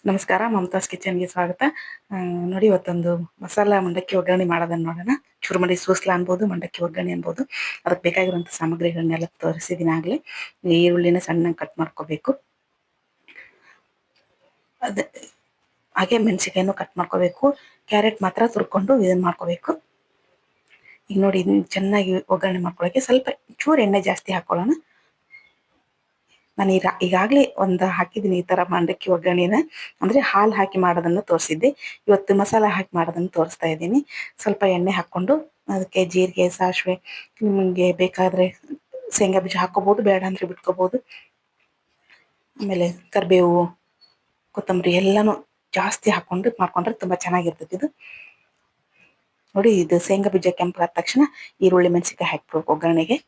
ನಮಸ್ಕಾರ, ಮಮತಾಸ್ ಕಿಚನ್ಗೆ ಸ್ವಾಗತ. ನೋಡಿ, ಇವತ್ತೊಂದು ಮಸಾಲ ಮಂಡಕ್ಕಿ ಒಗ್ಗರಣೆ ಮಾಡೋದನ್ನು ನೋಡೋಣ. ಚುರುಮುರಿ ಸೂಸ್ಲಾ ಅನ್ಬೋದು, ಮಂಡಕ್ಕಿ ಒಗ್ಗರಣೆ ಅನ್ಬೋದು. ಅದಕ್ಕೆ ಬೇಕಾಗಿರುವಂಥ ಸಾಮಗ್ರಿಗಳನ್ನೆಲ್ಲ ತೋರಿಸಿದ್ದೀನಿ ಆಗಲೇ. ಈರುಳ್ಳಿನ ಸಣ್ಣಗೆ ಕಟ್ ಮಾಡ್ಕೋಬೇಕು. ಅದು ಹಾಗೆ ಮೆಣಸಿಕಾಯನ್ನು ಕಟ್ ಮಾಡ್ಕೋಬೇಕು. ಕ್ಯಾರೆಟ್ ಮಾತ್ರ ತುರ್ಕೊಂಡು ಇದನ್ನು ಮಾಡ್ಕೋಬೇಕು. ಈಗ ನೋಡಿ, ಇದನ್ನ ಚೆನ್ನಾಗಿ ಒಗ್ಗರಣೆ ಮಾಡ್ಕೊಳ್ಳೋಕ್ಕೆ ಸ್ವಲ್ಪ ಚೂರು ಎಣ್ಣೆ ಜಾಸ್ತಿ ಹಾಕ್ಕೊಳ್ಳೋಣ. ನಾನು ಈಗಾಗಲೇ ಒಂದು ಹಾಕಿದ್ದೀನಿ ಈ ಥರ ಮಂಡಕ್ಕಿ ಒಗ್ಗರಣೆನ, ಅಂದರೆ ಹಾಲು ಹಾಕಿ ಮಾಡೋದನ್ನು ತೋರಿಸಿದ್ದೆ. ಇವತ್ತು ಮಸಾಲ ಹಾಕಿ ಮಾಡೋದನ್ನು ತೋರಿಸ್ತಾ ಇದ್ದೀನಿ. ಸ್ವಲ್ಪ ಎಣ್ಣೆ ಹಾಕ್ಕೊಂಡು ಅದಕ್ಕೆ ಜೀರಿಗೆ, ಸಾಸಿವೆ, ನಿಮಗೆ ಬೇಕಾದರೆ ಶೇಂಗಾ ಬೀಜ ಹಾಕ್ಕೋಬೋದು, ಬೇಡ ಅಂದರೆ ಬಿಟ್ಕೋಬೋದು. ಆಮೇಲೆ ಕರಿಬೇವು, ಕೊತ್ತಂಬರಿ ಎಲ್ಲನೂ ಜಾಸ್ತಿ ಹಾಕ್ಕೊಂಡು ಮಾಡ್ಕೊಂಡ್ರೆ ತುಂಬ ಚೆನ್ನಾಗಿರ್ತದೆ ಇದು. ನೋಡಿ, ಇದು ಶೇಂಗಾ ಬೀಜ ಕೆಂಪಾದ ತಕ್ಷಣ ಈರುಳ್ಳಿ ಮೆಣಸಿಕಾಯಿ ಹಾಕ್ಬೇಕು ಒಗ್ಗರಣೆಗೆ.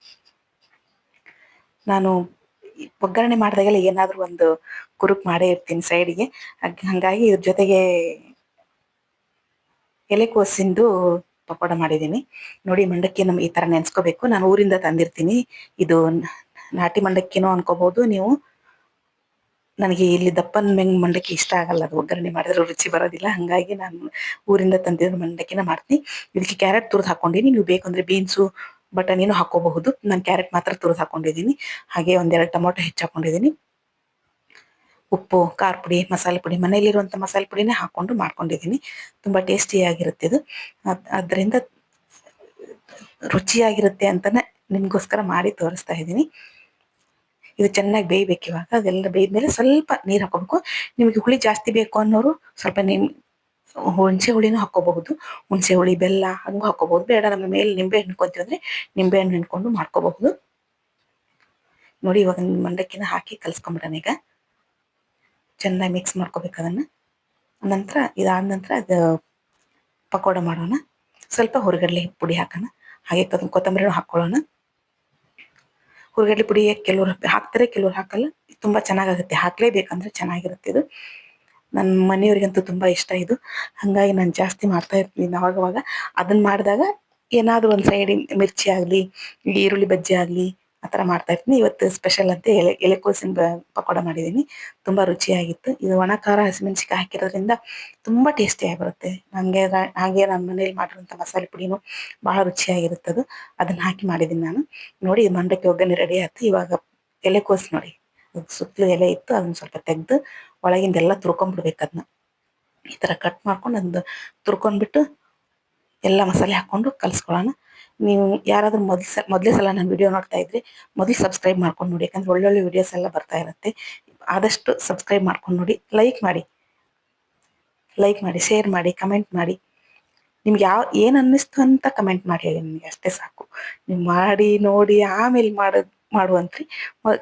ನಾನು ಒಗ್ಗರಣೆ ಮಾಡಿದಾಗೆಲ್ಲ ಏನಾದರೂ ಒಂದು ಕುರುಕ್ ಮಾಡೇ ಇರ್ತೀನಿ ಸೈಡಿಗೆ. ಹಾಗಾಗಿ ಇದ್ರ ಜೊತೆಗೆ ಎಲೆಕೋಸಿಂದು ಪಕೋಡ ಮಾಡಿದ್ದೀನಿ. ನೋಡಿ, ಮಂಡಕ್ಕಿ ನಮ್ಗೆ ಈ ಥರ ನೆನೆಸ್ಕೋಬೇಕು. ನಾನು ಊರಿಂದ ತಂದಿರ್ತೀನಿ. ಇದು ನಾಟಿ ಮಂಡಕ್ಕಿನೂ ಅನ್ಕೋಬೋದು ನೀವು. ನನಗೆ ಇಲ್ಲಿ ದಪ್ಪನ ಮಂಡಕ್ಕಿ ಇಷ್ಟ ಆಗಲ್ಲ, ಅದು ಒಗ್ಗರಣೆ ಮಾಡಿದ್ರೆ ರುಚಿ ಬರೋದಿಲ್ಲ. ಹಾಗಾಗಿ ನಾನು ಊರಿಂದ ತಂದಿರೋ ಮಂಡಕ್ಕಿನ ಮಾಡ್ತೀನಿ. ಇದಕ್ಕೆ ಕ್ಯಾರೆಟ್ ತುರಿದು ಹಾಕ್ಕೊಂಡಿನಿ. ನೀವು ಬೇಕಂದರೆ ಬೀನ್ಸು, ಬಟಾಣಿನೂ ಹಾಕ್ಕೋಬಹುದು. ನಾನು ಕ್ಯಾರೆಟ್ ಮಾತ್ರ ತುರಿದು ಹಾಕ್ಕೊಂಡಿದ್ದೀನಿ. ಹಾಗೆ ಒಂದೆರಡು ಟೊಮೊಟೊ ಹೆಚ್ಚು ಹಾಕ್ಕೊಂಡಿದ್ದೀನಿ. ಉಪ್ಪು, ಖಾರ ಪುಡಿ, ಮಸಾಲೆ ಪುಡಿ, ಮನೆಯಲ್ಲಿರುವಂಥ ಮಸಾಲೆ ಪುಡಿನೇ ಹಾಕ್ಕೊಂಡು ಮಾಡ್ಕೊಂಡಿದ್ದೀನಿ. ತುಂಬ ಟೇಸ್ಟಿಯಾಗಿರುತ್ತೆ ಇದು. ಅದರಿಂದ ರುಚಿಯಾಗಿರುತ್ತೆ ಅಂತಲೇ ನಿಮಗೋಸ್ಕರ ಮಾಡಿ ತೋರಿಸ್ತಾ ಇದ್ದೀನಿ. ಇದು ಚೆನ್ನಾಗಿ ಬೇಯಬೇಕು. ಇವಾಗ ಅದೆಲ್ಲ ಬೇಯ್ದ್ಮೇಲೆ ಸ್ವಲ್ಪ ನೀರು ಹಾಕೋಬೇಕು. ನಿಮಗೆ ಹುಳಿ ಜಾಸ್ತಿ ಬೇಕು ಅನ್ನೋರು ಸ್ವಲ್ಪ ಹುಣಸೆ ಹುಳಿನೂ ಹಾಕ್ಕೋಬಹುದು. ಹುಣಸೆ ಹುಳಿ, ಬೆಲ್ಲ ಹಂಗೂ ಹಾಕ್ಕೋಬಹುದು. ಬೇಡ ನಮ್ಮ ಮೇಲೆ ನಿಂಬೆ ಹಣ್ಣು ಕೊಂತೀವಿ ಅಂದರೆ ನಿಂಬೆ ಹಣ್ಣು ಹಿಂಡ್ಕೊಂಡು ಮಾಡ್ಕೋಬಹುದು. ನೋಡಿ, ಇವಾಗ ಮಂಡಕ್ಕಿನ ಹಾಕಿ ಕಲಿಸ್ಕೊಂಬಿಡೋಣ. ಈಗ ಚೆನ್ನಾಗಿ ಮಿಕ್ಸ್ ಮಾಡ್ಕೋಬೇಕು ಅದನ್ನು. ನಂತರ ಇದಾದ ನಂತರ ಅದು ಪಕೋಡ ಮಾಡೋಣ. ಸ್ವಲ್ಪ ಹುರಿಗಡಲೆ ಪುಡಿ ಹಾಕೋಣ. ಹಾಗೆ ಕೊತ್ತಂಬರಿನೂ ಹಾಕ್ಕೊಳ್ಳೋಣ. ಹುರಿಗಡಲೆ ಪುಡಿ ಕೆಲವ್ರು ಹಾಕ್ತಾರೆ, ಕೆಲವ್ರು ಹಾಕಲ್ಲ. ತುಂಬ ಚೆನ್ನಾಗಾಗುತ್ತೆ, ಹಾಕಲೇಬೇಕಂದ್ರೆ ಚೆನ್ನಾಗಿರುತ್ತೆ ಇದು. ನನ್ನ ಮನೆಯವ್ರಿಗಂತೂ ತುಂಬ ಇಷ್ಟ ಇದು. ಹಾಗಾಗಿ ನಾನು ಜಾಸ್ತಿ ಮಾಡ್ತಾ ಇರ್ತೀನಿ ಅವಾಗವಾಗ. ಅದನ್ನು ಮಾಡಿದಾಗ ಏನಾದರೂ ಒಂದು ಸೈಡಿಗೆ ಮಿರ್ಚಿ ಆಗಲಿ, ಈರುಳ್ಳಿ ಬಜ್ಜಿ ಆಗಲಿ, ಆ ಥರ ಮಾಡ್ತಾ ಇರ್ತೀನಿ. ಇವತ್ತು ಸ್ಪೆಷಲ್ ಅಂತ ಎಲೆಕೋಸಿನ ಪಕೋಡ ಮಾಡಿದ್ದೀನಿ. ತುಂಬ ರುಚಿಯಾಗಿತ್ತು. ಇದು ಒಣ ಖಾರ, ಹಸಿಮೆಣ್ಸಿಕಾಯಿ ಹಾಕಿರೋದ್ರಿಂದ ತುಂಬ ಟೇಸ್ಟಿಯಾಗಿ ಬರುತ್ತೆ. ಹಾಗೆ ನನ್ನ ಮನೇಲಿ ಮಾಡಿರೋಂಥ ಮಸಾಲೆ ಪುಡಿನೂ ಭಾಳ ರುಚಿಯಾಗಿರುತ್ತದು. ಅದನ್ನು ಹಾಕಿ ಮಾಡಿದ್ದೀನಿ ನಾನು. ನೋಡಿ, ಮಂಡಕ್ಕಿ ಒಗ್ಗರಣೆ ರೆಡಿ ಆಯ್ತು. ಇವಾಗ ಎಲೆಕೋಸು ನೋಡಿ, ಸುತ್ತಲೂ ಎಲೆ ಇತ್ತು, ಅದನ್ನು ಸ್ವಲ್ಪ ತೆಗೆದು ಒಳಗಿಂದೆಲ್ಲ ತುರ್ಕೊಂಡ್ಬಿಡ್ಬೇಕು. ಅದನ್ನ ಈ ಥರ ಕಟ್ ಮಾಡ್ಕೊಂಡು ಅದನ್ನು ತುರ್ಕೊಂಡ್ಬಿಟ್ಟು ಎಲ್ಲ ಮಸಾಲೆ ಹಾಕ್ಕೊಂಡು ಕಲಿಸ್ಕೊಳ್ಳೋಣ. ನೀವು ಯಾರಾದರೂ ಮೊದಲೇ ಸಲ ನನ್ನ ವಿಡಿಯೋ ನೋಡ್ತಾ ಇದ್ದರೆ ಮೊದಲು ಸಬ್ಸ್ಕ್ರೈಬ್ ಮಾಡ್ಕೊಂಡು ನೋಡಿ. ಯಾಕಂದರೆ ಒಳ್ಳೊಳ್ಳೆ ವಿಡಿಯೋಸ್ ಎಲ್ಲ ಬರ್ತಾ ಇರುತ್ತೆ. ಆದಷ್ಟು ಸಬ್ಸ್ಕ್ರೈಬ್ ಮಾಡ್ಕೊಂಡು ನೋಡಿ. ಲೈಕ್ ಮಾಡಿ, ಶೇರ್ ಮಾಡಿ, ಕಮೆಂಟ್ ಮಾಡಿ. ನಿಮ್ಗೆ ಏನು ಅನ್ನಿಸ್ತು ಅಂತ ಕಮೆಂಟ್ ಮಾಡಿ ಹೇಳಿ. ನಿಮಗೆ ಅಷ್ಟೇ ಸಾಕು. ನೀವು ಮಾಡಿ ನೋಡಿ ಆಮೇಲೆ ಮಾಡುವಂತ್ರಿ.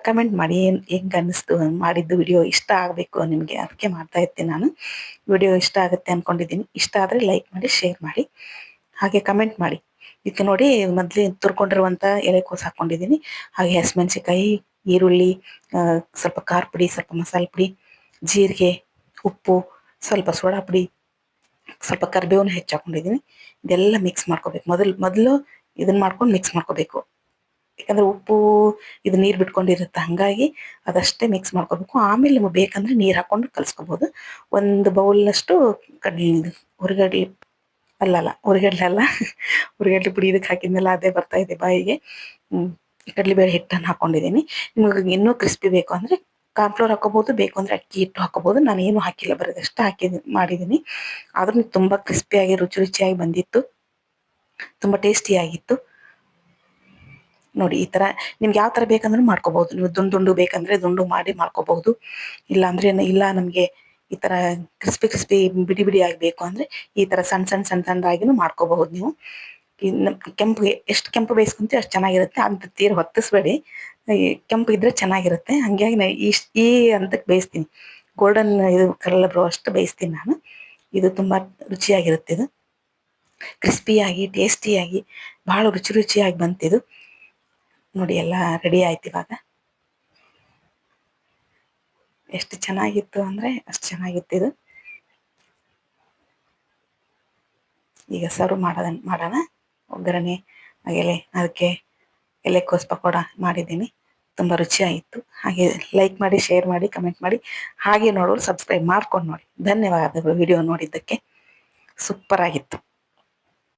ಕಮೆಂಟ್ ಮಾಡಿ, ಹೆಂಗೆ ಅನ್ನಿಸ್ತು ಮಾಡಿದ್ದು ವಿಡಿಯೋ. ಇಷ್ಟ ಆಗಬೇಕು ನಿಮಗೆ, ಅದಕ್ಕೆ ಮಾಡ್ತಾ ಇರ್ತೀನಿ ನಾನು. ವಿಡಿಯೋ ಇಷ್ಟ ಆಗುತ್ತೆ ಅಂದ್ಕೊಂಡಿದ್ದೀನಿ. ಇಷ್ಟ ಆದರೆ ಲೈಕ್ ಮಾಡಿ, ಶೇರ್ ಮಾಡಿ, ಹಾಗೆ ಕಮೆಂಟ್ ಮಾಡಿ. ಇದಕ್ಕೆ ನೋಡಿ, ಮೊದಲೇ ತುರ್ಕೊಂಡಿರುವಂಥ ಎಲೆಕೋಸು ಹಾಕ್ಕೊಂಡಿದ್ದೀನಿ. ಹಾಗೆ ಹಸಿಮೆಣ್ಸಿಕಾಯಿ, ಈರುಳ್ಳಿ, ಸ್ವಲ್ಪ ಖಾರ ಪುಡಿ, ಸ್ವಲ್ಪ ಮಸಾಲೆ ಪುಡಿ, ಜೀರಿಗೆ, ಉಪ್ಪು, ಸ್ವಲ್ಪ ಸೋಡಾ ಪುಡಿ, ಸ್ವಲ್ಪ ಕರಿಬೇವನ್ನು ಹೆಚ್ಚು ಹಾಕ್ಕೊಂಡಿದ್ದೀನಿ. ಇದೆಲ್ಲ ಮಿಕ್ಸ್ ಮಾಡ್ಕೋಬೇಕು. ಮೊದಲು ಇದನ್ನು ಮಾಡ್ಕೊಂಡು ಮಿಕ್ಸ್ ಮಾಡ್ಕೋಬೇಕು. ಯಾಕಂದರೆ ಉಪ್ಪು ಇದು ನೀರು ಬಿಟ್ಕೊಂಡಿರುತ್ತೆ, ಹಾಗಾಗಿ ಅದಷ್ಟೇ ಮಿಕ್ಸ್ ಮಾಡ್ಕೋಬೇಕು. ಆಮೇಲೆ ನಿಮಗೆ ಬೇಕಂದರೆ ನೀರು ಹಾಕ್ಕೊಂಡು ಕಲಿಸ್ಕೋಬೋದು. ಒಂದು ಬೌಲ್ನಷ್ಟು ಹುರಿಗಡ್ಲೆ ಪುಡಿ ಇದಕ್ಕೆ ಹಾಕಿದ್ಮೇಲೆ ಅದೇ ಬರ್ತಾ ಇದೆ ಬಾಯಿಗೆ. ಕಡಲೆಬೇಳೆ ಹಿಟ್ಟನ್ನು ಹಾಕ್ಕೊಂಡಿದ್ದೀನಿ. ನಿಮಗೆ ಇನ್ನೂ ಕ್ರಿಸ್ಪಿ ಬೇಕು ಅಂದರೆ ಕಾರ್ನ್ಫ್ಲೋರ್ ಹಾಕ್ಕೋಬೋದು, ಬೇಕು ಅಂದರೆ ಅಕ್ಕಿ ಹಿಟ್ಟು ಹಾಕ್ಕೋಬೋದು. ನಾನು ಏನೂ ಹಾಕಿಲ್ಲ, ಬರೋದಷ್ಟು ಮಾಡಿದ್ದೀನಿ. ಆದ್ರೂ ತುಂಬ ಕ್ರಿಸ್ಪಿಯಾಗಿ ರುಚಿಯಾಗಿ ಬಂದಿತ್ತು. ತುಂಬ ಟೇಸ್ಟಿಯಾಗಿತ್ತು. ನೋಡಿ, ಈ ಥರ ನಿಮ್ಗೆ ಯಾವ ಥರ ಬೇಕಂದ್ರೂ ಮಾಡ್ಕೋಬೋದು. ನೀವು ದುಂಡು ಬೇಕಂದರೆ ದುಂಡು ಮಾಡ್ಕೋಬಹುದು. ಇಲ್ಲ ನಮಗೆ ಈ ಥರ ಕ್ರಿಸ್ಪಿ ಬಿಡಿ ಆಗಬೇಕು ಅಂದರೆ ಈ ಥರ ಸಣ್ಣದಾಗಿನೂ ಮಾಡ್ಕೋಬಹುದು ನೀವು. ಕೆಂಪು ಎಷ್ಟು ಕೆಂಪು ಬೇಯಿಸ್ಕೊಂತೀವಿ ಅಷ್ಟು ಚೆನ್ನಾಗಿರುತ್ತೆ. ಅಂತ ತೀರ ಹೊತ್ತಿಸ್ಬೇಡಿ, ಕೆಂಪು ಇದ್ರೆ ಚೆನ್ನಾಗಿರುತ್ತೆ. ಹಾಗಾಗಿ ನಾನು ಈ ಹಂತಕ್ಕೆ ಬೇಯಿಸ್ತೀನಿ. ಗೋಲ್ಡನ್ ಇದು ಕಲರ್ ಬರೋ ಅಷ್ಟು ಬೇಯಿಸ್ತೀನಿ ನಾನು. ಇದು ತುಂಬ ರುಚಿಯಾಗಿರುತ್ತೆ. ಇದು ಕ್ರಿಸ್ಪಿಯಾಗಿ, ಟೇಸ್ಟಿಯಾಗಿ, ಭಾಳ ರುಚಿಯಾಗಿ ಬಂತಿದು. ನೋಡಿ, ಎಲ್ಲ ರೆಡಿ ಆಯ್ತು. ಇವಾಗ ಎಷ್ಟು ಚೆನ್ನಾಗಿತ್ತು ಅಂದರೆ ಅಷ್ಟು ಚೆನ್ನಾಗಿತ್ತು ಇದು. ಈಗ ಸರ್ವ್ ಮಾಡೋಣ. ಒಗ್ಗರಣೆ ಅದಕ್ಕೆ ಎಲೆಕೋಸು ಪಕೋಡ ಮಾಡಿದ್ದೀನಿ. ತುಂಬ ರುಚಿಯಾಗಿತ್ತು. ಹಾಗೆ ಲೈಕ್ ಮಾಡಿ, ಶೇರ್ ಮಾಡಿ, ಕಮೆಂಟ್ ಮಾಡಿ. ಹಾಗೆ ನೋಡೋರು ಸಬ್ಸ್ಕ್ರೈಬ್ ಮಾಡ್ಕೊಂಡು ನೋಡಿ. ಧನ್ಯವಾದಗಳು ವಿಡಿಯೋ ನೋಡಿದ್ದಕ್ಕೆ. ಸೂಪರ್ ಆಗಿತ್ತು.